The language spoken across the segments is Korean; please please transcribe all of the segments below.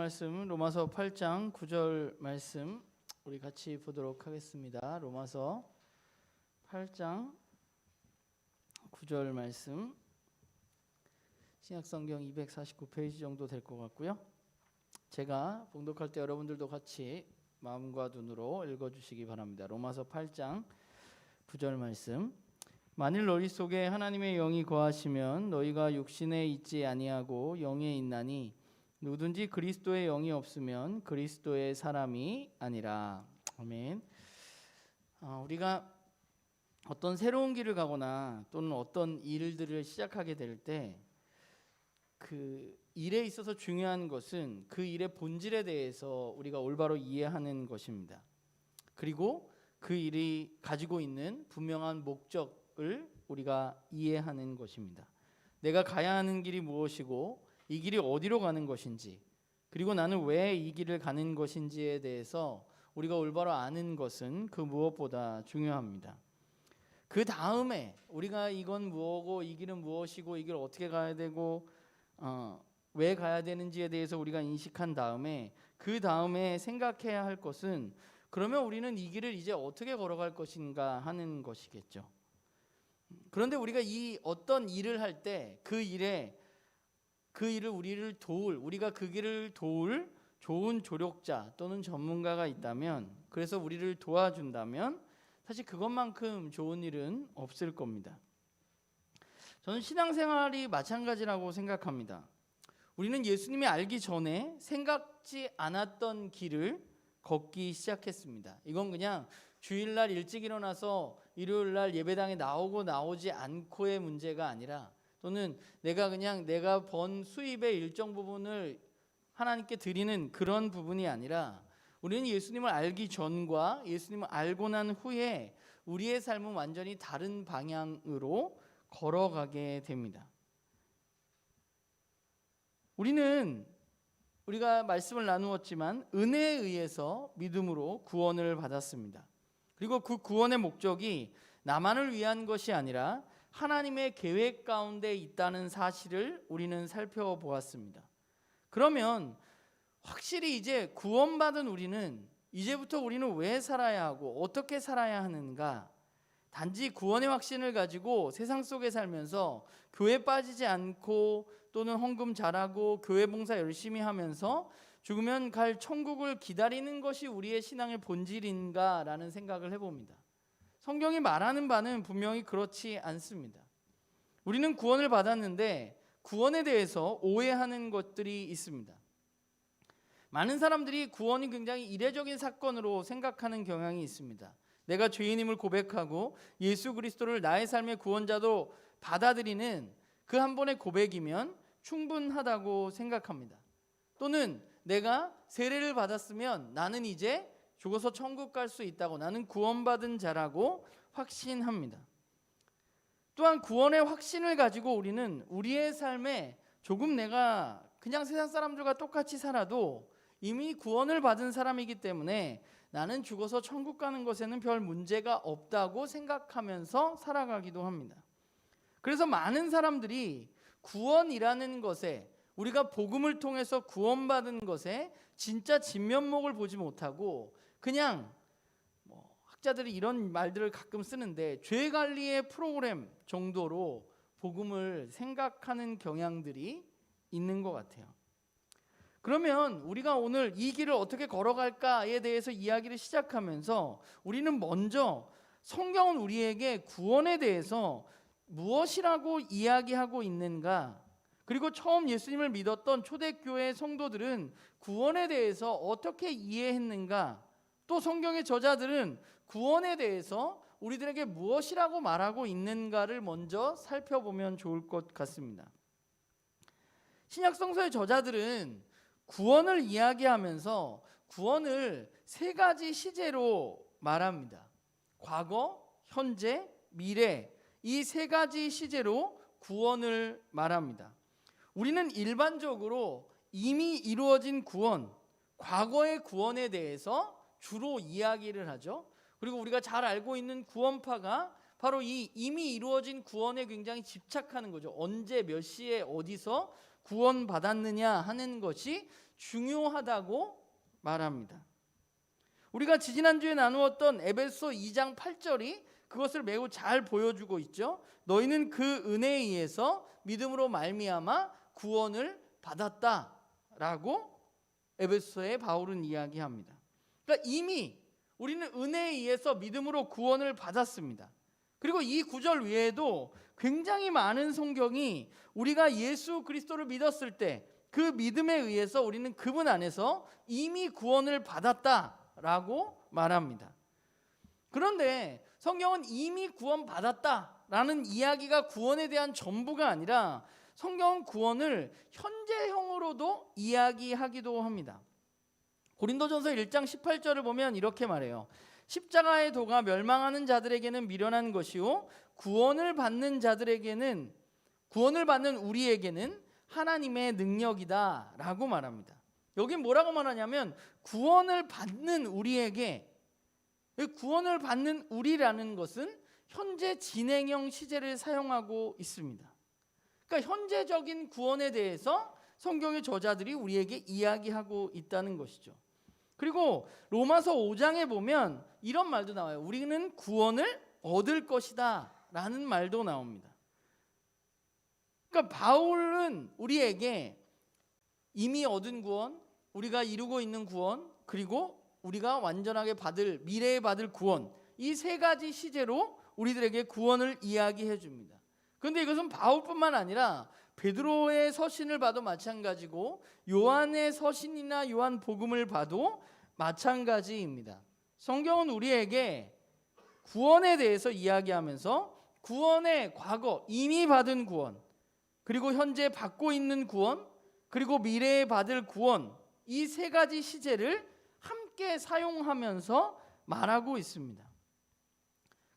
말씀 로마서 8장 9절 말씀 우리 같이 보도록 하겠습니다. 로마서 8장 9절 말씀 신약성경 249페이지 정도 될 것 같고요. 제가 봉독할 때 여러분들도 같이 마음과 눈으로 읽어주시기 바랍니다. 로마서 8장 9절 말씀. 만일 너희 속에 하나님의 영이 거하시면 너희가 육신에 있지 아니하고 영에 있나니 누구든지 그리스도의 영이 없으면 그리스도의 사람이 아니라. 아멘. 우리가 어떤 새로운 길을 가거나 또는 어떤 일들을 시작하게 될 때 그 일에 있어서 중요한 것은 그 일의 본질에 대해서 우리가 올바로 이해하는 것입니다. 그리고 그 일이 가지고 있는 분명한 목적을 우리가 이해하는 것입니다. 내가 가야 하는 길이 무엇이고 이 길이 어디로 가는 것인지, 그리고 나는 왜 이 길을 가는 것인지에 대해서 우리가 올바로 아는 것은 그 무엇보다 중요합니다. 그 다음에 우리가 이건 뭐고 이 길은 무엇이고 이 길을 어떻게 가야 되고 왜 가야 되는지에 대해서 우리가 인식한 다음에 그 다음에 생각해야 할 것은 그러면 우리는 이 길을 이제 어떻게 걸어갈 것인가 하는 것이겠죠. 그런데 우리가 이 어떤 일을 할 때 그 일을 우리가 그 길을 도울 좋은 조력자 또는 전문가가 있다면, 그래서 우리를 도와준다면 사실 그것만큼 좋은 일은 없을 겁니다. 저는 신앙생활이 마찬가지라고 생각합니다. 우리는 예수님이 알기 전에 생각지 않았던 길을 걷기 시작했습니다. 이건 그냥 주일날 일찍 일어나서 일요일날 예배당에 나오지 않고의 문제가 아니라, 또는 내가 번 수입의 일정 부분을 하나님께 드리는 그런 부분이 아니라, 우리는 예수님을 알기 전과 예수님을 알고 난 후에 우리의 삶은 완전히 다른 방향으로 걸어가게 됩니다. 우리가 말씀을 나누었지만 은혜에 의해서 믿음으로 구원을 받았습니다. 그리고 그 구원의 목적이 나만을 위한 것이 아니라 하나님의 계획 가운데 있다는 사실을 우리는 살펴보았습니다. 그러면 확실히 이제 구원받은 우리는 이제부터 우리는 왜 살아야 하고 어떻게 살아야 하는가, 단지 구원의 확신을 가지고 세상 속에 살면서 교회 빠지지 않고 또는 헌금 잘하고 교회 봉사 열심히 하면서 죽으면 갈 천국을 기다리는 것이 우리의 신앙의 본질인가라는 생각을 해봅니다. 성경이 말하는 바는 분명히 그렇지 않습니다. 우리는 구원을 받았는데 구원에 대해서 오해하는 것들이 있습니다. 많은 사람들이 구원이 굉장히 이례적인 사건으로 생각하는 경향이 있습니다. 내가 죄인임을 고백하고 예수 그리스도를 나의 삶의 구원자도 받아들이는 그 한 번의 고백이면 충분하다고 생각합니다. 또는 내가 세례를 받았으면 나는 이제 죽어서 천국 갈 수 있다고, 나는 구원받은 자라고 확신합니다. 또한 구원의 확신을 가지고 우리는 우리의 삶에 조금 내가 그냥 세상 사람들과 똑같이 살아도 이미 구원을 받은 사람이기 때문에 나는 죽어서 천국 가는 것에는 별 문제가 없다고 생각하면서 살아가기도 합니다. 그래서 많은 사람들이 구원이라는 것에, 우리가 복음을 통해서 구원받은 것에 진짜 진면목을 보지 못하고 그냥 학자들이 이런 말들을 가끔 쓰는데 죄관리의 프로그램 정도로 복음을 생각하는 경향들이 있는 것 같아요. 그러면 우리가 오늘 이 길을 어떻게 걸어갈까에 대해서 이야기를 시작하면서 우리는 먼저 성경은 우리에게 구원에 대해서 무엇이라고 이야기하고 있는가, 그리고 처음 예수님을 믿었던 초대교회 성도들은 구원에 대해서 어떻게 이해했는가, 또 성경의 저자들은 구원에 대해서 우리들에게 무엇이라고 말하고 있는가를 먼저 살펴보면 좋을 것 같습니다. 신약성서의 저자들은 구원을 이야기하면서 구원을 세 가지 시제로 말합니다. 과거, 현재, 미래, 이 세 가지 시제로 구원을 말합니다. 우리는 일반적으로 이미 이루어진 구원, 과거의 구원에 대해서 주로 이야기를 하죠. 그리고 우리가 잘 알고 있는 구원파가 바로 이 이미 이루어진 구원에 굉장히 집착하는 거죠. 언제 몇 시에 어디서 구원받았느냐 하는 것이 중요하다고 말합니다. 우리가 지지난주에 나누었던 에베소 2장 8절이 그것을 매우 잘 보여주고 있죠. 너희는 그 은혜에 의해서 믿음으로 말미암아 구원을 받았다라고 에베소의 바울은 이야기합니다. 그러니까 이미 우리는 은혜에 의해서 믿음으로 구원을 받았습니다. 그리고 이 구절 외에도 굉장히 많은 성경이 우리가 예수 그리스도를 믿었을 때 그 믿음에 의해서 우리는 그분 안에서 이미 구원을 받았다라고 말합니다. 그런데 성경은 이미 구원받았다라는 이야기가 구원에 대한 전부가 아니라 성경은 구원을 현재형으로도 이야기하기도 합니다. 고린도전서 1장 18절을 보면 이렇게 말해요. 십자가의 도가 멸망하는 자들에게는 미련한 것이요 구원을 받는 우리에게는 하나님의 능력이다 라고 말합니다. 여기 뭐라고 말하냐면 구원을 받는 우리라는 것은 현재 진행형 시제를 사용하고 있습니다. 그러니까 현재적인 구원에 대해서 성경의 저자들이 우리에게 이야기하고 있다는 것이죠. 그리고 로마서 5장에 보면 이런 말도 나와요. 우리는 구원을 얻을 것이다 라는 말도 나옵니다. 그러니까 바울은 우리에게 이미 얻은 구원, 우리가 이루고 있는 구원, 그리고 우리가 완전하게 미래에 받을 구원, 이 세 가지 시제로 우리들에게 구원을 이야기해 줍니다. 그런데 이것은 바울뿐만 아니라 베드로의 서신을 봐도 마찬가지고 요한의 서신이나 요한복음을 봐도 마찬가지입니다. 성경은 우리에게 구원에 대해서 이야기하면서 구원의 과거, 이미 받은 구원, 그리고 현재 받고 있는 구원, 그리고 미래에 받을 구원, 이 세 가지 시제를 함께 사용하면서 말하고 있습니다.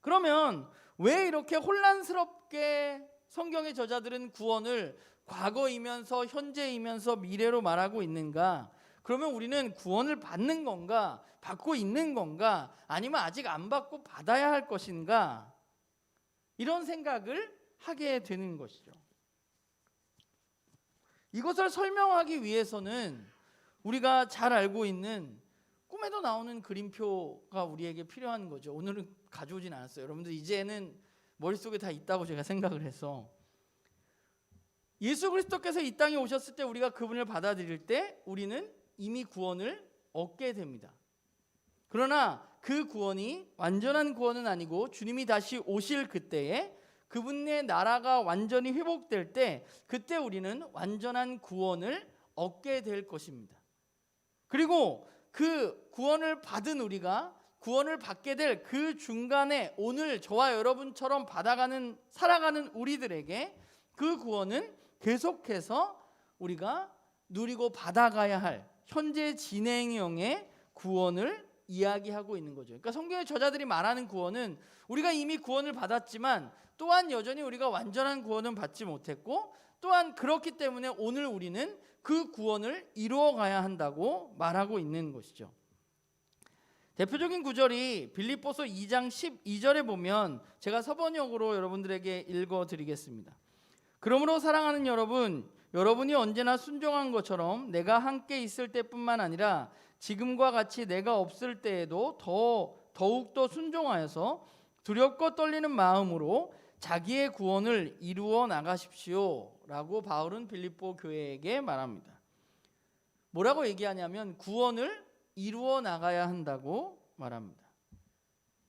그러면 왜 이렇게 혼란스럽게 성경의 저자들은 구원을 과거이면서 현재이면서 미래로 말하고 있는가? 그러면 우리는 구원을 받는 건가? 받고 있는 건가? 아니면 아직 안 받고 받아야 할 것인가? 이런 생각을 하게 되는 것이죠. 이것을 설명하기 위해서는 우리가 잘 알고 있는 꿈에도 나오는 그림표가 우리에게 필요한 거죠. 오늘은 가져오진 않았어요. 여러분들 이제는 머릿속에 다 있다고 제가 생각을 해서 예수 그리스도께서 이 땅에 오셨을 때 우리가 그분을 받아들일 때 우리는 이미 구원을 얻게 됩니다. 그러나 그 구원이 완전한 구원은 아니고 주님이 다시 오실 그때에 그분의 나라가 완전히 회복될 때 그때 우리는 완전한 구원을 얻게 될 것입니다. 그리고 그 구원을 받은 우리가 구원을 받게 될 그 중간에 오늘 저와 여러분처럼 살아가는 우리들에게 그 구원은 계속해서 우리가 누리고 받아가야 할 현재 진행형의 구원을 이야기하고 있는 거죠. 그러니까 성경의 저자들이 말하는 구원은 우리가 이미 구원을 받았지만 또한 여전히 우리가 완전한 구원은 받지 못했고 또한 그렇기 때문에 오늘 우리는 그 구원을 이루어가야 한다고 말하고 있는 것이죠. 대표적인 구절이 빌립보서 2장 12절에 보면 제가 서번역으로 여러분들에게 읽어드리겠습니다. 그러므로 사랑하는 여러분, 여러분이 언제나 순종한 것처럼 내가 함께 있을 때뿐만 아니라 지금과 같이 내가 없을 때에도 더욱더 순종하여서 두렵고 떨리는 마음으로 자기의 구원을 이루어 나가십시오 라고 바울은 빌립보 교회에게 말합니다. 뭐라고 얘기하냐면 구원을 이루어 나가야 한다고 말합니다.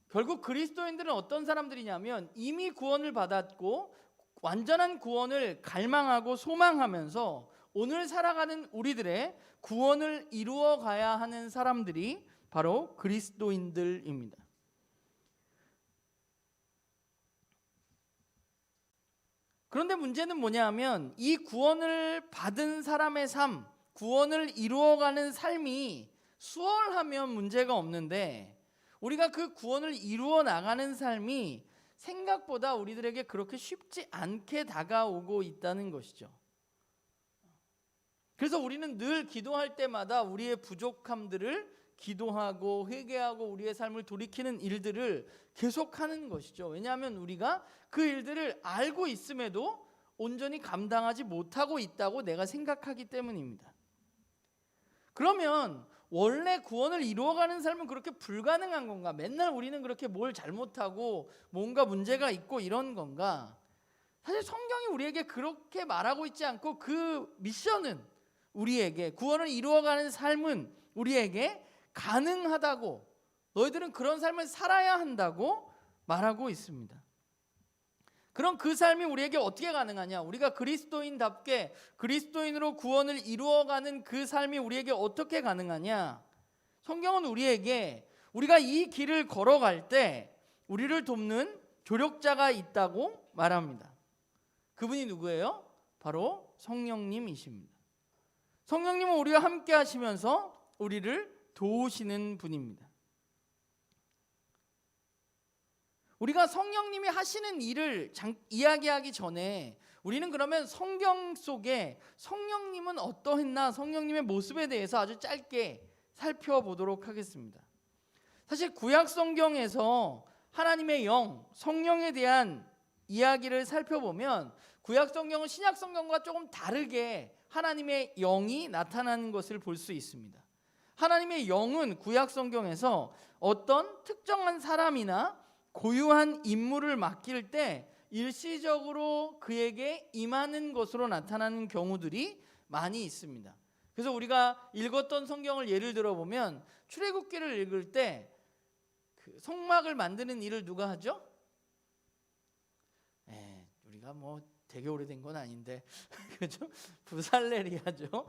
결국 그리스도인들은 어떤 사람들이냐면 이미 구원을 받았고 완전한 구원을 갈망하고 소망하면서 오늘 살아가는 우리들의 구원을 이루어 가야 하는 사람들이 바로 그리스도인들입니다. 그런데 문제는 뭐냐면 이 구원을 받은 사람의 삶, 구원을 이루어가는 삶이 수월하면 문제가 없는데 우리가 그 구원을 이루어 나가는 삶이 생각보다 우리들에게 그렇게 쉽지 않게 다가오고 있다는 것이죠. 그래서 우리는 늘 기도할 때마다 우리의 부족함들을 기도하고 회개하고 우리의 삶을 돌이키는 일들을 계속하는 것이죠. 왜냐하면 우리가 그 일들을 알고 있음에도 온전히 감당하지 못하고 있다고 내가 생각하기 때문입니다. 그러면 원래 구원을 이루어가는 삶은 그렇게 불가능한 건가? 맨날 우리는 그렇게 뭘 잘못하고 뭔가 문제가 있고 이런 건가? 사실 성경이 우리에게 그렇게 말하고 있지 않고 그 미션은 우리에게, 구원을 이루어가는 삶은 우리에게 가능하다고, 너희들은 그런 삶을 살아야 한다고 말하고 있습니다. 그럼 그 삶이 우리에게 어떻게 가능하냐? 우리가 그리스도인답게 그리스도인으로 구원을 이루어가는 그 삶이 우리에게 어떻게 가능하냐? 성경은 우리에게 우리가 이 길을 걸어갈 때 우리를 돕는 조력자가 있다고 말합니다. 그분이 누구예요? 바로 성령님이십니다. 성령님은 우리와 함께 하시면서 우리를 도우시는 분입니다. 우리가 성령님이 하시는 일을 이야기하기 전에 우리는 그러면 성경 속에 성령님은 어떠했나, 성령님의 모습에 대해서 아주 짧게 살펴보도록 하겠습니다. 사실 구약 성경에서 하나님의 영, 성령에 대한 이야기를 살펴보면 구약 성경은 신약 성경과 조금 다르게 하나님의 영이 나타나는 것을 볼 수 있습니다. 하나님의 영은 구약 성경에서 어떤 특정한 사람이나 고유한 임무를 맡길 때 일시적으로 그에게 임하는 것으로 나타나는 경우들이 많이 있습니다. 그래서 우리가 읽었던 성경을 예를 들어보면 출애굽기를 읽을 때 그 성막을 만드는 일을 누가 하죠? 우리가 뭐 되게 오래된 건 아닌데 그죠? 부살렐이 하죠.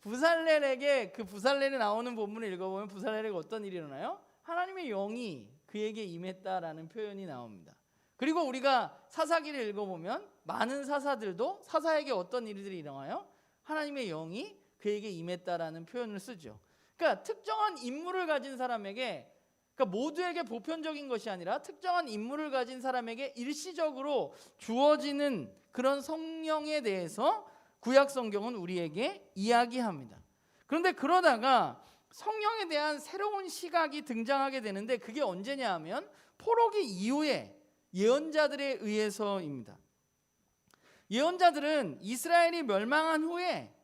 부살렐에게, 그 부살렐에 나오는 본문을 읽어보면 부살렐에게 어떤 일이 일어나요? 하나님의 영이 그에게 임했다라는 표현이 나옵니다. 그리고 우리가 사사기를 읽어보면 많은 사사들도 사사에게 어떤 일들이 일어나요? 하나님의 영이 그에게 임했다라는 표현을 쓰죠. 그러니까 특정한 임무를 가진 사람에게, 그러니까 모두에게 보편적인 것이 아니라 특정한 임무를 가진 사람에게 일시적으로 주어지는 그런 성령에 대해서 구약 성경은 우리에게 이야기합니다. 그런데 그러다가 성령에 대한 새로운 시각이 등장하게 되는데 그게 언제냐 하면 포로기 이후에 예언자들에 의해서입니다. 예언자들은 이스라엘이 멸망한 후에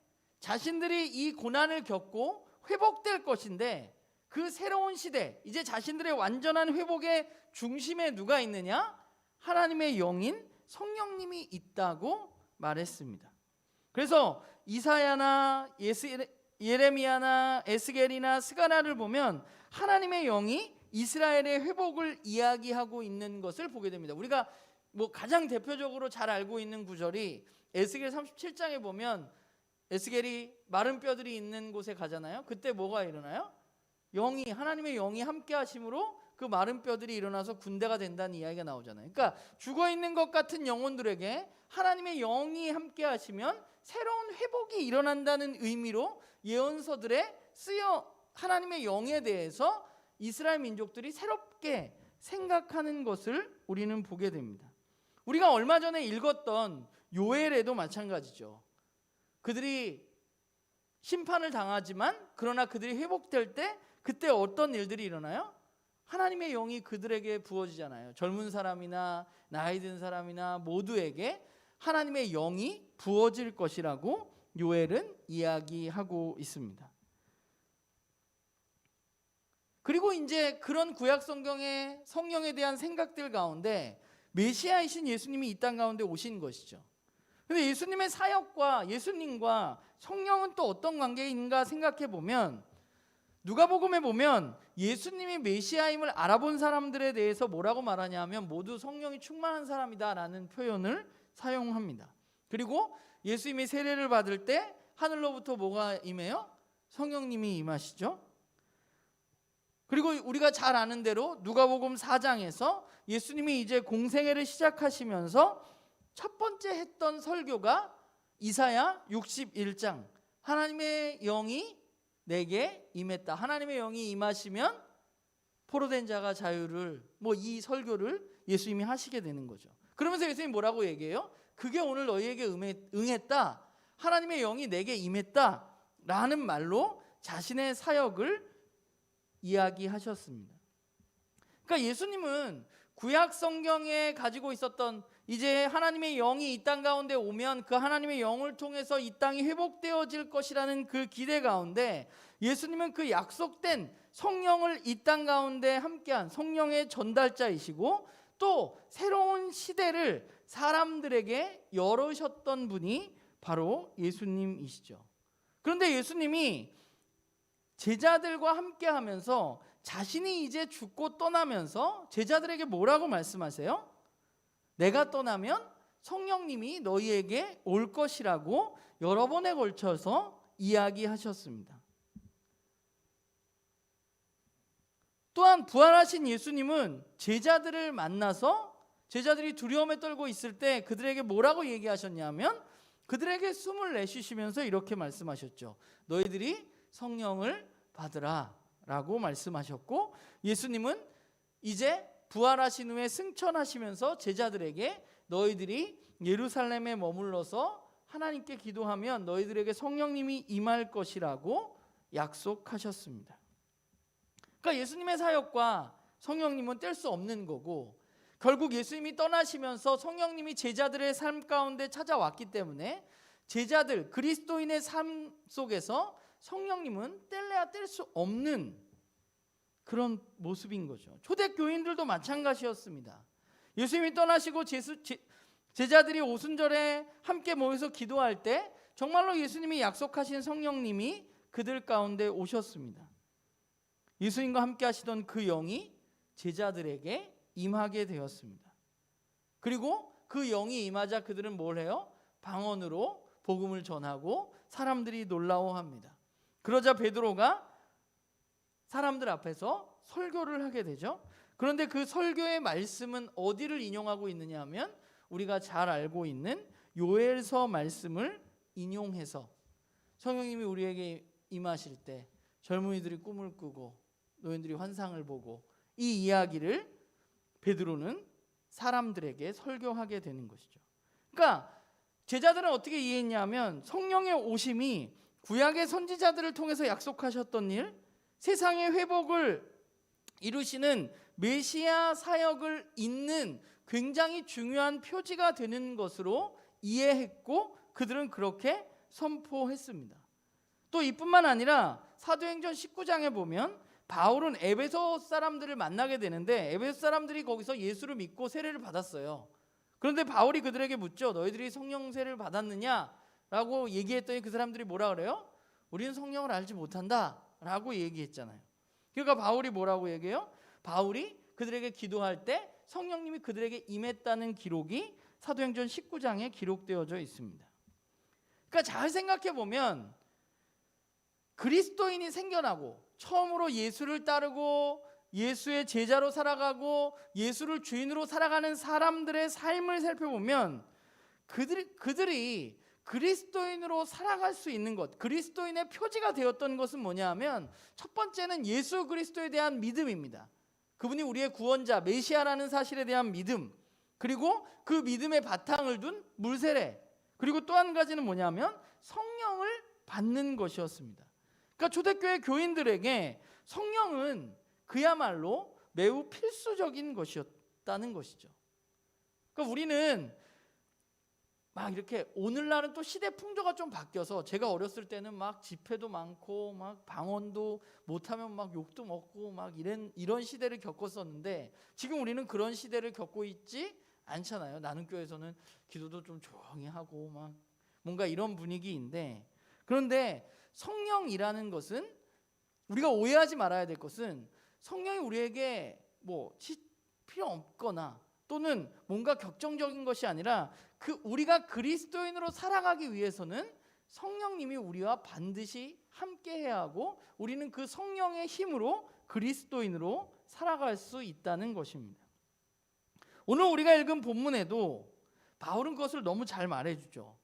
자신들이 이 고난을 겪고 회복될 것인데 그 새로운 시대, 이제 자신들의 완전한 회복의 중심에 누가 있느냐? 하나님의 영인 성령님이 있다고 말했습니다. 그래서 이사야나 예레미야나 에스겔이나 스가랴를 보면 하나님의 영이 이스라엘의 회복을 이야기하고 있는 것을 보게 됩니다. 우리가 뭐 가장 대표적으로 잘 알고 있는 구절이 에스겔 37장에 보면 에스겔이 마른 뼈들이 있는 곳에 가잖아요. 그때 뭐가 일어나요? 하나님의 영이 함께 하심으로 그 마른 뼈들이 일어나서 군대가 된다는 이야기가 나오잖아요. 그러니까 죽어 있는 것 같은 영혼들에게 하나님의 영이 함께 하시면 새로운 회복이 일어난다는 의미로 예언서들에 쓰여 하나님의 영에 대해서 이스라엘 민족들이 새롭게 생각하는 것을 우리는 보게 됩니다. 우리가 얼마 전에 읽었던 요엘에도 마찬가지죠. 그들이 심판을 당하지만 그러나 그들이 회복될 때 그때 어떤 일들이 일어나요? 하나님의 영이 그들에게 부어지잖아요. 젊은 사람이나 나이 든 사람이나 모두에게 하나님의 영이 부어질 것이라고 요엘은 이야기하고 있습니다. 그리고 이제 그런 구약 성경의 성령에 대한 생각들 가운데 메시아이신 예수님이 이 땅 가운데 오신 것이죠. 그런데 예수님의 사역과 예수님과 성령은 또 어떤 관계인가 생각해 보면 누가복음에 보면 예수님이 메시아임을 알아본 사람들에 대해서 뭐라고 말하냐 하면 모두 성령이 충만한 사람이다라는 표현을 사용합니다. 그리고 예수님이 세례를 받을 때 하늘로부터 뭐가 임해요? 성령님이 임하시죠. 그리고 우리가 잘 아는 대로 누가복음 4장에서 예수님이 이제 공생애를 시작하시면서 첫 번째 했던 설교가 이사야 61장 하나님의 영이 내게 임했다. 하나님의 영이 임하시면 포로된 자가 자유를, 이 설교를 예수님이 하시게 되는 거죠. 그러면서 예수님이 뭐라고 얘기해요? 그게 오늘 너희에게 응했다. 하나님의 영이 내게 임했다 라는 말로 자신의 사역을 이야기하셨습니다. 그러니까 예수님은 구약 성경에 가지고 있었던 이제 하나님의 영이 이 땅 가운데 오면 그 하나님의 영을 통해서 이 땅이 회복되어질 것이라는 그 기대 가운데 예수님은 그 약속된 성령을 이 땅 가운데 함께한 성령의 전달자이시고 또 새로운 시대를 사람들에게 열으셨던 분이 바로 예수님이시죠. 그런데 예수님이 제자들과 함께 하면서 자신이 이제 죽고 떠나면서 제자들에게 뭐라고 말씀하세요? 내가 떠나면 성령님이 너희에게 올 것이라고 여러 번에 걸쳐서 이야기하셨습니다. 또한 부활하신 예수님은 제자들을 만나서 제자들이 두려움에 떨고 있을 때 그들에게 뭐라고 얘기하셨냐면 그들에게 숨을 내쉬시면서 이렇게 말씀하셨죠. 너희들이 성령을 받으라 라고 말씀하셨고, 예수님은 이제 부활하신 후에 승천하시면서 제자들에게 너희들이 예루살렘에 머물러서 하나님께 기도하면 너희들에게 성령님이 임할 것이라고 약속하셨습니다. 그러니까 예수님의 사역과 성령님은 뗄 수 없는 거고, 결국 예수님이 떠나시면서 성령님이 제자들의 삶 가운데 찾아왔기 때문에 제자들 그리스도인의 삶 속에서 성령님은 뗄래야 뗄 수 없는 그런 모습인 거죠. 초대교인들도 마찬가지였습니다. 예수님이 떠나시고 제자들이 오순절에 함께 모여서 기도할 때 정말로 예수님이 약속하신 성령님이 그들 가운데 오셨습니다. 예수님과 함께 하시던 그 영이 제자들에게 임하게 되었습니다. 그리고 그 영이 임하자 그들은 뭘 해요? 방언으로 복음을 전하고 사람들이 놀라워합니다. 그러자 베드로가 사람들 앞에서 설교를 하게 되죠. 그런데 그 설교의 말씀은 어디를 인용하고 있느냐 하면 우리가 잘 알고 있는 요엘서 말씀을 인용해서 성령님이 우리에게 임하실 때 젊은이들이 꿈을 꾸고 노인들이 환상을 보고 이 이야기를 베드로는 사람들에게 설교하게 되는 것이죠. 그러니까 제자들은 어떻게 이해했냐면 성령의 오심이 구약의 선지자들을 통해서 약속하셨던 일, 세상의 회복을 이루시는 메시아 사역을 잇는 굉장히 중요한 표지가 되는 것으로 이해했고 그들은 그렇게 선포했습니다. 또 이뿐만 아니라 사도행전 19장에 보면 바울은 에베소 사람들을 만나게 되는데 에베소 사람들이 거기서 예수를 믿고 세례를 받았어요. 그런데 바울이 그들에게 묻죠. 너희들이 성령 세례를 받았느냐라고 얘기했더니 그 사람들이 뭐라 그래요? 우리는 성령을 알지 못한다 라고 얘기했잖아요. 그러니까 바울이 뭐라고 얘기해요? 바울이 그들에게 기도할 때 성령님이 그들에게 임했다는 기록이 사도행전 19장에 기록되어져 있습니다. 그러니까 잘 생각해 보면 그리스도인이 생겨나고 처음으로 예수를 따르고 예수의 제자로 살아가고 예수를 주인으로 살아가는 사람들의 삶을 살펴보면 그들이 그리스도인으로 살아갈 수 있는 것, 그리스도인의 표지가 되었던 것은 뭐냐 하면 첫 번째는 예수 그리스도에 대한 믿음입니다. 그분이 우리의 구원자 메시아라는 사실에 대한 믿음, 그리고 그 믿음의 바탕을 둔 물세례, 그리고 또 한 가지는 뭐냐면 성령을 받는 것이었습니다. 그러니까 초대교회 교인들에게 성령은 그야말로 매우 필수적인 것이었다는 것이죠. 그러니까 우리는 막 이렇게 오늘날은 또 시대 풍조가 좀 바뀌어서 제가 어렸을 때는 막 집회도 많고 막 방언도 못하면 막 욕도 먹고 막 이런 시대를 겪었었는데 지금 우리는 그런 시대를 겪고 있지 않잖아요. 나는 교회에서는 기도도 좀 조용히 하고 막 뭔가 이런 분위기인데, 그런데 성령이라는 것은 우리가 오해하지 말아야 될 것은 성령이 우리에게 뭐 필요 없거나 또는 뭔가 격정적인 것이 아니라 우리가 그리스도인으로 살아가기 위해서는 성령님이 우리와 반드시 함께해야 하고 우리는 그 성령의 힘으로 그리스도인으로 살아갈 수 있다는 것입니다. 오늘 우리가 읽은 본문에도 바울은 그것을 너무 잘 말해주죠.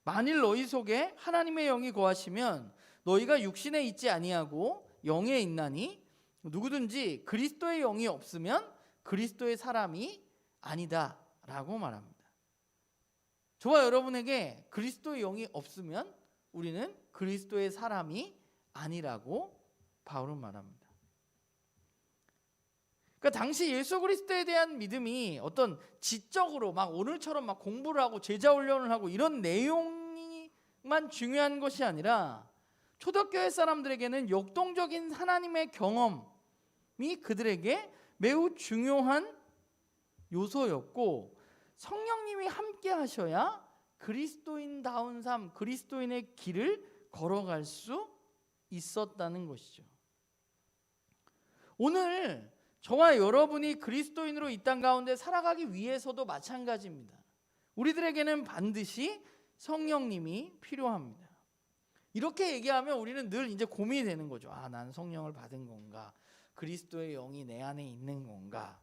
만일 너희 속에 하나님의 영이 거하시면 너희가 육신에 있지 아니하고 영에 있나니 누구든지 그리스도의 영이 없으면 그리스도의 사람이 아니다 라고 말합니다. 저와 여러분에게 그리스도의 영이 없으면 우리는 그리스도의 사람이 아니라고 바울은 말합니다. 그러니까 당시 예수 그리스도에 대한 믿음이 어떤 지적으로 막 오늘처럼 막 공부를 하고 제자 훈련을 하고 이런 내용만 중요한 것이 아니라 초대교회 사람들에게는 역동적인 하나님의 경험이 그들에게 매우 중요한 요소였고, 성령님이 함께 하셔야 그리스도인다운 삶, 그리스도인의 길을 걸어갈 수 있었다는 것이죠. 오늘 저와 여러분이 그리스도인으로 이 땅 가운데 살아가기 위해서도 마찬가지입니다. 우리들에게는 반드시 성령님이 필요합니다. 이렇게 얘기하면 우리는 늘 이제 고민이 되는 거죠. 난 성령을 받은 건가? 그리스도의 영이 내 안에 있는 건가?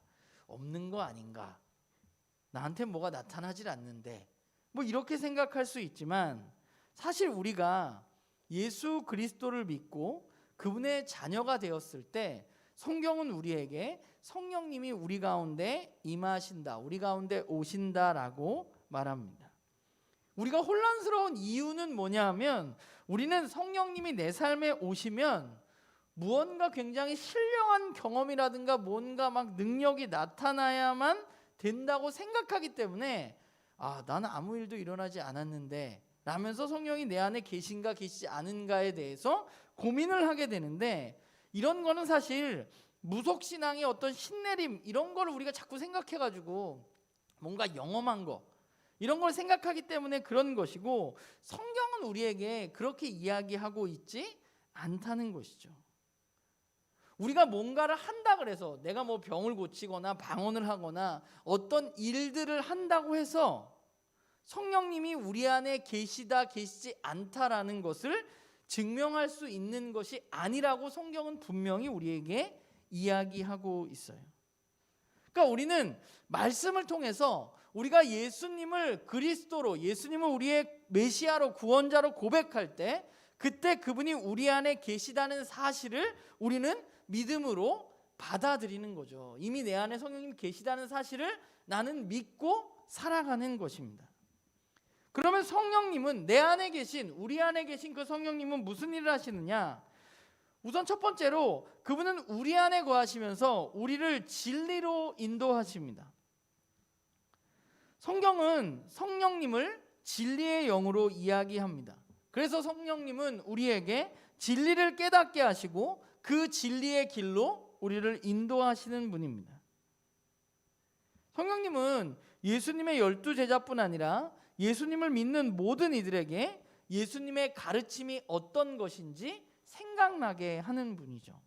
없는 거 아닌가? 나한테 뭐가 나타나질 않는데, 뭐 이렇게 생각할 수 있지만, 사실 우리가 예수 그리스도를 믿고 그분의 자녀가 되었을 때 성경은 우리에게 성령님이 우리 가운데 임하신다, 우리 가운데 오신다라고 말합니다. 우리가 혼란스러운 이유는 뭐냐 하면, 우리는 성령님이 내 삶에 오시면 무언가 굉장히 신령한 경험이라든가 뭔가 막 능력이 나타나야만 된다고 생각하기 때문에 나는 아무 일도 일어나지 않았는데 라면서 성령이 내 안에 계신가 계시지 않은가에 대해서 고민을 하게 되는데, 이런 거는 사실 무속신앙의 어떤 신내림 이런 거를 우리가 자꾸 생각해가지고 뭔가 영험한 거 이런 걸 생각하기 때문에 그런 것이고, 성경은 우리에게 그렇게 이야기하고 있지 않다는 것이죠. 우리가 뭔가를 한다 그래서, 내가 뭐 병을 고치거나 방언을 하거나 어떤 일들을 한다고 해서 성령님이 우리 안에 계시다 계시지 않다라는 것을 증명할 수 있는 것이 아니라고 성경은 분명히 우리에게 이야기하고 있어요. 그러니까 우리는 말씀을 통해서 우리가 예수님을 그리스도로, 예수님을 우리의 메시아로, 구원자로 고백할 때, 그때 그분이 우리 안에 계시다는 사실을 우리는 믿음으로 받아들이는 거죠. 이미 내 안에 성령님이 계시다는 사실을 나는 믿고 살아가는 것입니다. 그러면 성령님은, 내 안에 계신, 우리 안에 계신 그 성령님은 무슨 일을 하시느냐? 우선 첫 번째로 그분은 우리 안에 거하시면서 우리를 진리로 인도하십니다. 성경은 성령님을 진리의 영으로 이야기합니다. 그래서 성령님은 우리에게 진리를 깨닫게 하시고 그 진리의 길로 우리를 인도하시는 분입니다. 성령님은 예수님의 12제자뿐 아니라 예수님을 믿는 모든 이들에게 예수님의 가르침이 어떤 것인지 생각나게 하는 분이죠.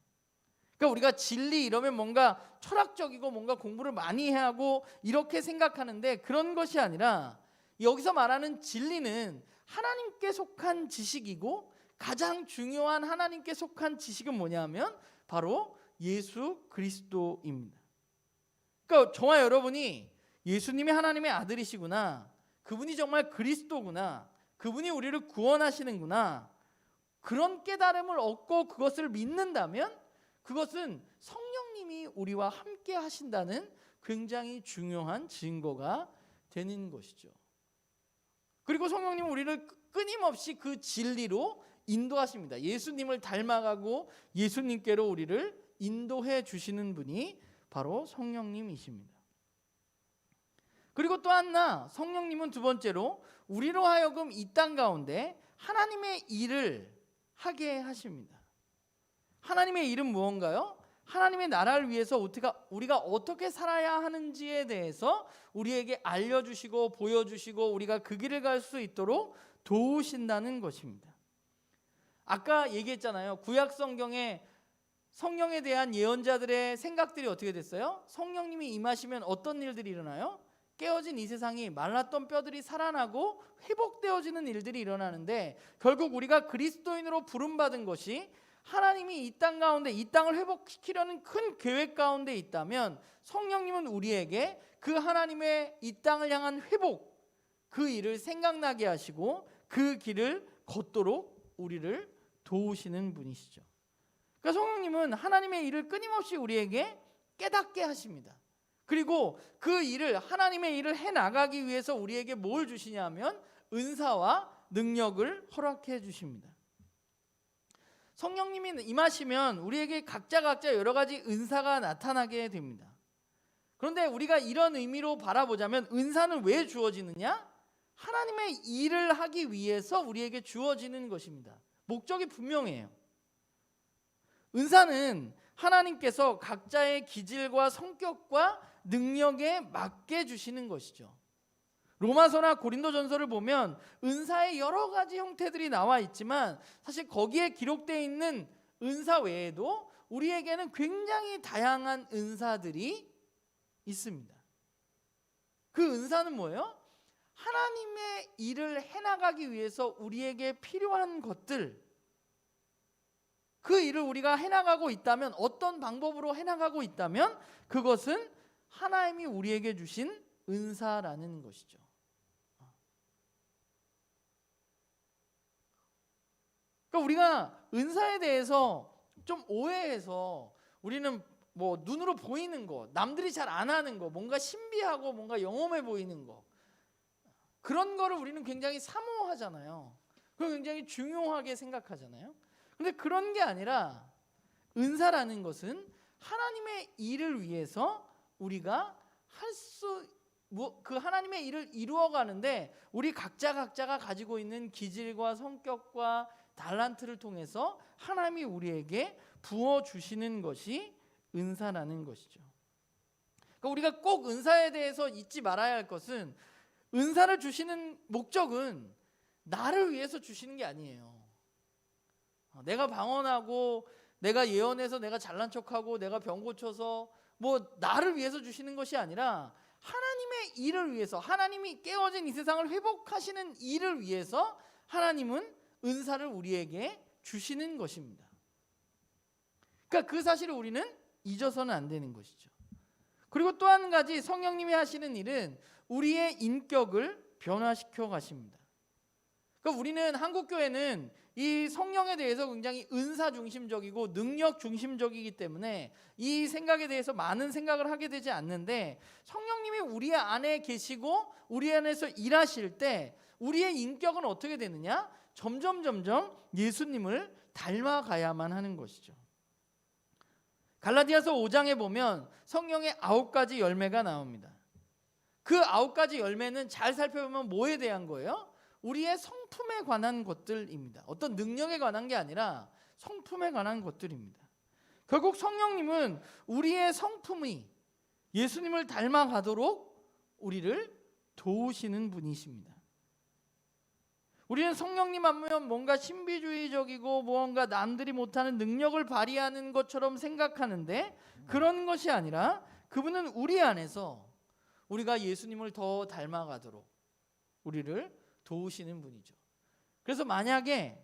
그러니까 우리가 진리 이러면 뭔가 철학적이고 뭔가 공부를 많이 해야 하고 이렇게 생각하는데, 그런 것이 아니라 여기서 말하는 진리는 하나님께 속한 지식이고, 가장 중요한 하나님께 속한 지식은 뭐냐면 바로 예수 그리스도입니다. 그러니까 저와 여러분이 예수님이 하나님의 아들이시구나, 그분이 정말 그리스도구나, 그분이 우리를 구원하시는구나, 그런 깨달음을 얻고 그것을 믿는다면 그것은 성령님이 우리와 함께 하신다는 굉장히 중요한 증거가 되는 것이죠. 그리고 성령님은 우리를 끊임없이 그 진리로 인도하십니다. 예수님을 닮아가고 예수님께로 우리를 인도해 주시는 분이 바로 성령님이십니다. 그리고 또 하나, 성령님은 두 번째로 우리로 하여금 이 땅 가운데 하나님의 일을 하게 하십니다. 하나님의 일은 무언가요? 하나님의 나라를 위해서 우리가 어떻게 살아야 하는지에 대해서 우리에게 알려주시고 보여주시고 우리가 그 길을 갈 수 있도록 도우신다는 것입니다. 아까 얘기했잖아요. 구약 성경에 성령에 대한 예언자들의 생각들이 어떻게 됐어요? 성령님이 임하시면 어떤 일들이 일어나요? 깨어진 이 세상이 말랐던 뼈들이 살아나고 회복되어지는 일들이 일어나는데, 결국 우리가 그리스도인으로 부름받은 것이 하나님이 이 땅 가운데 이 땅을 회복시키려는 큰 계획 가운데 있다면, 성령님은 우리에게 그 하나님의 이 땅을 향한 회복, 그 일을 생각나게 하시고 그 길을 걷도록 우리를 도우시는 분이시죠. 그러니까 성령님은 하나님의 일을 끊임없이 우리에게 깨닫게 하십니다. 그리고 그 일을, 하나님의 일을 해나가기 위해서 우리에게 뭘 주시냐면 은사와 능력을 허락해 주십니다. 성령님이 임하시면 우리에게 각자 여러 가지 은사가 나타나게 됩니다. 그런데 우리가 이런 의미로 바라보자면 은사는 왜 주어지느냐? 하나님의 일을 하기 위해서 우리에게 주어지는 것입니다. 목적이 분명해요. 은사는 하나님께서 각자의 기질과 성격과 능력에 맞게 주시는 것이죠. 로마서나 고린도전서를 보면 은사의 여러 가지 형태들이 나와 있지만 사실 거기에 기록되어 있는 은사 외에도 우리에게는 굉장히 다양한 은사들이 있습니다. 그 은사는 뭐예요? 하나님의 일을 해나가기 위해서 우리에게 필요한 것들, 그 일을 우리가 해나가고 있다면, 어떤 방법으로 해나가고 있다면 그것은 하나님이 우리에게 주신 은사라는 것이죠. 그러니까 우리가 은사에 대해서 좀 오해해서 우리는 뭐 눈으로 보이는 거, 남들이 잘 안 하는 거, 뭔가 신비하고 뭔가 영험해 보이는 거, 그런 거를 우리는 굉장히 사모하잖아요. 그걸 굉장히 중요하게 생각하잖아요. 근데 그런 게 아니라 은사라는 것은 하나님의 일을 위해서 우리가 그 하나님의 일을 이루어가는데 우리 각자가 가지고 있는 기질과 성격과 달란트를 통해서 하나님이 우리에게 부어주시는 것이 은사라는 것이죠. 그러니까 우리가 꼭 은사에 대해서 잊지 말아야 할 것은, 은사를 주시는 목적은 나를 위해서 주시는 게 아니에요. 내가 방언하고 내가 예언해서 내가 잘난 척하고 내가 병 고쳐서 뭐 나를 위해서 주시는 것이 아니라 하나님의 일을 위해서, 하나님이 깨어진 이 세상을 회복하시는 일을 위해서 하나님은 은사를 우리에게 주시는 것입니다. 그러니까 그 사실을 우리는 잊어서는 안 되는 것이죠. 그리고 또 한 가지, 성령님이 하시는 일은 우리의 인격을 변화시켜 가십니다. 그러니까 우리는, 한국교회는 이 성령에 대해서 굉장히 은사 중심적이고 능력 중심적이기 때문에 이 생각에 대해서 많은 생각을 하게 되지 않는데, 성령님이 우리 안에 계시고 우리 안에서 일하실 때 우리의 인격은 어떻게 되느냐? 점점 예수님을 닮아가야만 하는 것이죠. 갈라디아서 5장에 보면 성령의 9가지 열매가 나옵니다. 그 9가지 열매는 잘 살펴보면 뭐에 대한 거예요? 우리의 성품에 관한 것들입니다. 어떤 능력에 관한 게 아니라 성품에 관한 것들입니다. 결국 성령님은 우리의 성품이 예수님을 닮아가도록 우리를 도우시는 분이십니다. 우리는 성령님 하면 뭔가 신비주의적이고 뭔가 남들이 못하는 능력을 발휘하는 것처럼 생각하는데, 그런 것이 아니라 그분은 우리 안에서 우리가 예수님을 더 닮아가도록 우리를 도우시는 분이죠. 그래서 만약에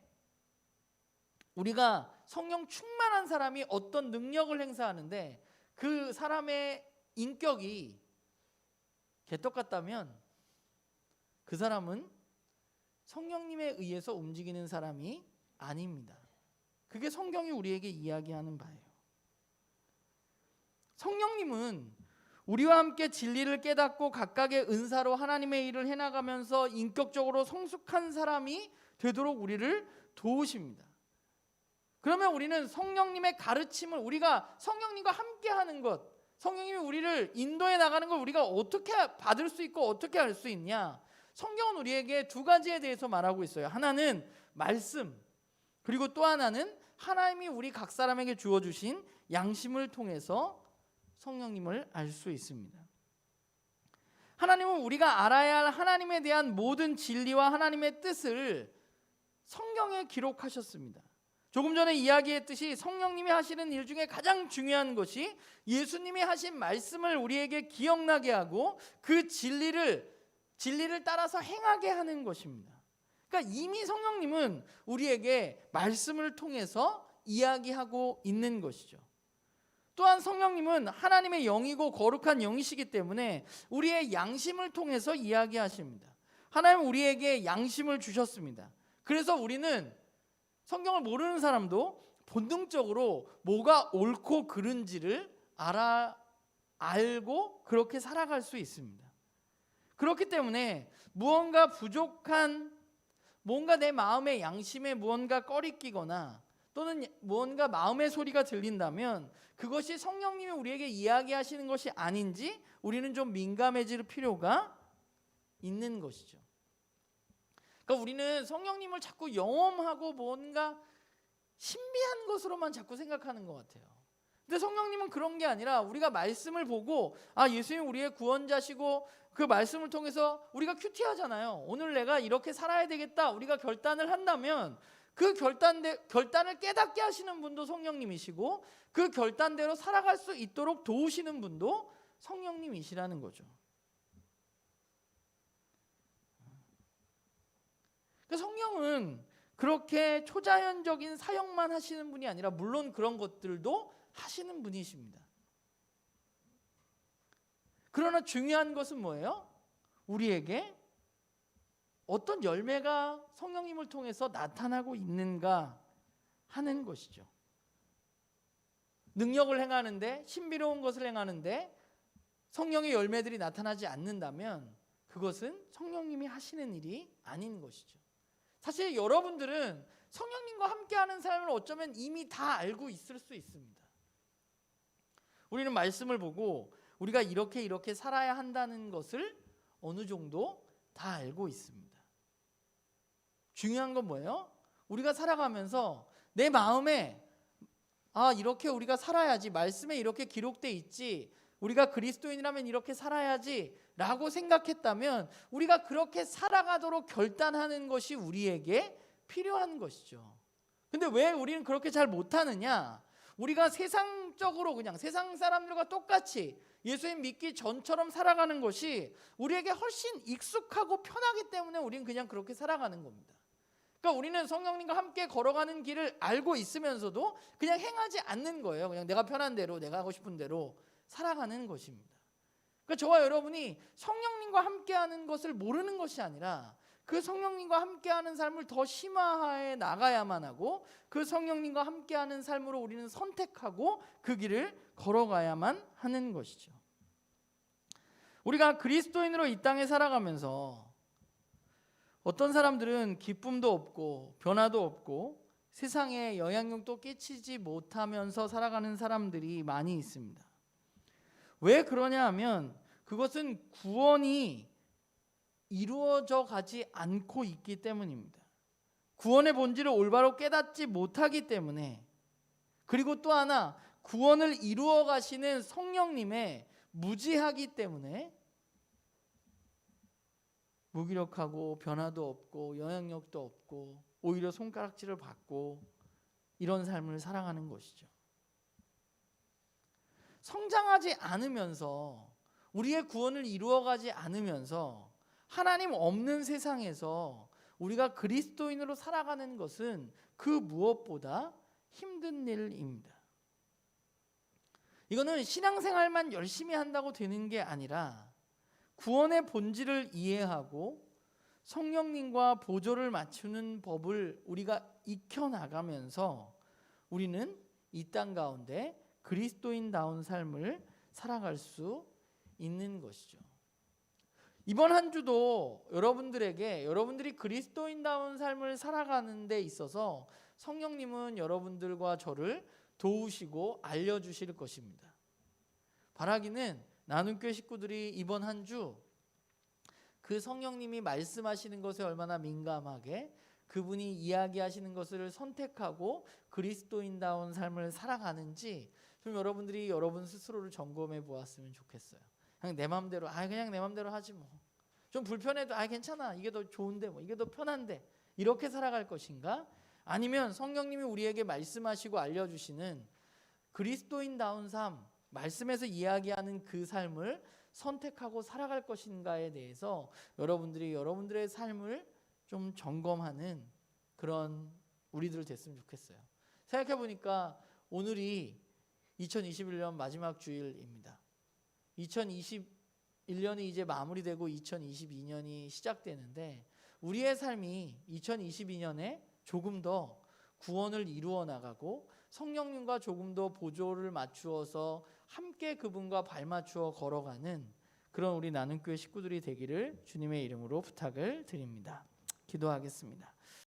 우리가 성령 충만한 사람이 어떤 능력을 행사하는데 그 사람의 인격이 개떡 같다면 그 사람은 성령님에 의해서 움직이는 사람이 아닙니다. 그게 성경이 우리에게 이야기하는 바예요. 성령님은 우리와 함께 진리를 깨닫고 각각의 은사로 하나님의 일을 해나가면서 인격적으로 성숙한 사람이 되도록 우리를 도우십니다. 그러면 우리는 성령님의 가르침을, 우리가 성령님과 함께 하는 것, 성령님이 우리를 인도해 나가는 걸 우리가 어떻게 받을 수 있고 어떻게 할 수 있냐? 성경은 우리에게 두 가지에 대해서 말하고 있어요. 하나는 말씀, 그리고 또 하나는 하나님이 우리 각 사람에게 주어주신 양심을 통해서 성령님을 알 수 있습니다. 하나님은 우리가 알아야 할 하나님에 대한 모든 진리와 하나님의 뜻을 성경에 기록하셨습니다. 조금 전에 이야기했듯이 성령님이 하시는 일 중에 가장 중요한 것이 예수님이 하신 말씀을 우리에게 기억나게 하고 그 진리를 따라서 행하게 하는 것입니다. 그러니까 이미 성령님은 우리에게 말씀을 통해서 이야기하고 있는 것이죠. 또한 성령님은 하나님의 영이고 거룩한 영이시기 때문에 우리의 양심을 통해서 이야기하십니다. 하나님은 우리에게 양심을 주셨습니다. 그래서 우리는, 성경을 모르는 사람도 본능적으로 뭐가 옳고 그른지를 알고 그렇게 살아갈 수 있습니다. 그렇기 때문에 무언가 부족한, 뭔가 내 마음의 양심에 무언가 꺼리끼거나 또는 뭔가 마음의 소리가 들린다면 그것이 성령님이 우리에게 이야기하시는 것이 아닌지 우리는 좀 민감해질 필요가 있는 것이죠. 그러니까 우리는 성령님을 자꾸 영험하고 뭔가 신비한 것으로만 자꾸 생각하는 것 같아요. 근데 성령님은 그런 게 아니라 우리가 말씀을 보고 예수님 우리의 구원자시고 그 말씀을 통해서 우리가 큐티하잖아요. 오늘 내가 이렇게 살아야 되겠다 우리가 결단을 한다면 그 결단을 깨닫게 하시는 분도 성령님이시고 그 결단대로 살아갈 수 있도록 도우시는 분도 성령님이시라는 거죠. 성령은 그렇게 초자연적인 사역만 하시는 분이 아니라 물론 그런 것들도 하시는 분이십니다. 그러나 중요한 것은 뭐예요? 우리에게 어떤 열매가 성령님을 통해서 나타나고 있는가 하는 것이죠. 능력을 행하는데, 신비로운 것을 행하는데 성령의 열매들이 나타나지 않는다면 그것은 성령님이 하시는 일이 아닌 것이죠. 사실 여러분들은 성령님과 함께하는 삶을 어쩌면 이미 다 알고 있을 수 있습니다. 우리는 말씀을 보고 우리가 이렇게 살아야 한다는 것을 어느 정도 다 알고 있습니다. 중요한 건 뭐예요? 우리가 살아가면서 내 마음에 이렇게 우리가 살아야지, 말씀에 이렇게 기록돼 있지, 우리가 그리스도인이라면 이렇게 살아야지 라고 생각했다면 우리가 그렇게 살아가도록 결단하는 것이 우리에게 필요한 것이죠. 근데 왜 우리는 그렇게 잘 못하느냐? 우리가 세상적으로 그냥 세상 사람들과 똑같이 예수님 믿기 전처럼 살아가는 것이 우리에게 훨씬 익숙하고 편하기 때문에 우리는 그냥 그렇게 살아가는 겁니다. 그러니까 우리는 성령님과 함께 걸어가는 길을 알고 있으면서도 그냥 행하지 않는 거예요. 그냥 내가 편한 대로, 내가 하고 싶은 대로 살아가는 것입니다. 그러니까 저와 여러분이 성령님과 함께하는 것을 모르는 것이 아니라 그 성령님과 함께하는 삶을 더 심화해 나가야만 하고 그 성령님과 함께하는 삶으로 우리는 선택하고 그 길을 걸어가야만 하는 것이죠. 우리가 그리스도인으로 이 땅에 살아가면서 어떤 사람들은 기쁨도 없고 변화도 없고 세상에 영향력도 끼치지 못하면서 살아가는 사람들이 많이 있습니다. 왜 그러냐 하면 그것은 구원이 이루어져 가지 않고 있기 때문입니다. 구원의 본질을 올바로 깨닫지 못하기 때문에, 그리고 또 하나 구원을 이루어 가시는 성령님의 무지하기 때문에 무기력하고 변화도 없고 영향력도 없고 오히려 손가락질을 받고 이런 삶을 살아가는 것이죠. 성장하지 않으면서 우리의 구원을 이루어가지 않으면서 하나님 없는 세상에서 우리가 그리스도인으로 살아가는 것은 그 무엇보다 힘든 일입니다. 이거는 신앙생활만 열심히 한다고 되는 게 아니라 구원의 본질을 이해하고 성령님과 보조를 맞추는 법을 우리가 익혀나가면서 우리는 이 땅 가운데 그리스도인다운 삶을 살아갈 수 있는 것이죠. 이번 한 주도 여러분들이 그리스도인다운 삶을 살아가는 데 있어서 성령님은 여러분들과 저를 도우시고 알려주실 것입니다. 바라기는 나눔교회 식구들이 이번 한 주 그 성령님이 말씀하시는 것에 얼마나 민감하게 그분이 이야기하시는 것을 선택하고 그리스도인다운 삶을 살아가는지 좀 여러분들이 여러분 스스로를 점검해 보았으면 좋겠어요. 그냥 내 마음대로 그냥 내 마음대로 하지 뭐. 좀 불편해도 괜찮아. 이게 더 좋은데 뭐. 이게 더 편한데. 이렇게 살아갈 것인가? 아니면 성령님이 우리에게 말씀하시고 알려주시는 그리스도인다운 삶, 말씀에서 이야기하는 그 삶을 선택하고 살아갈 것인가에 대해서 여러분들이 여러분들의 삶을 좀 점검하는 그런 우리들 됐으면 좋겠어요. 생각해 보니까 오늘이 2021년 마지막 주일입니다. 2021년이 이제 마무리되고 2022년이 시작되는데 우리의 삶이 2022년에 조금 더 구원을 이루어 나가고 성령님과 조금 더 보조를 맞추어서 함께 그분과 발맞추어 걸어가는 그런 우리 나눔교회 식구들이 되기를 주님의 이름으로 부탁을 드립니다. 기도하겠습니다.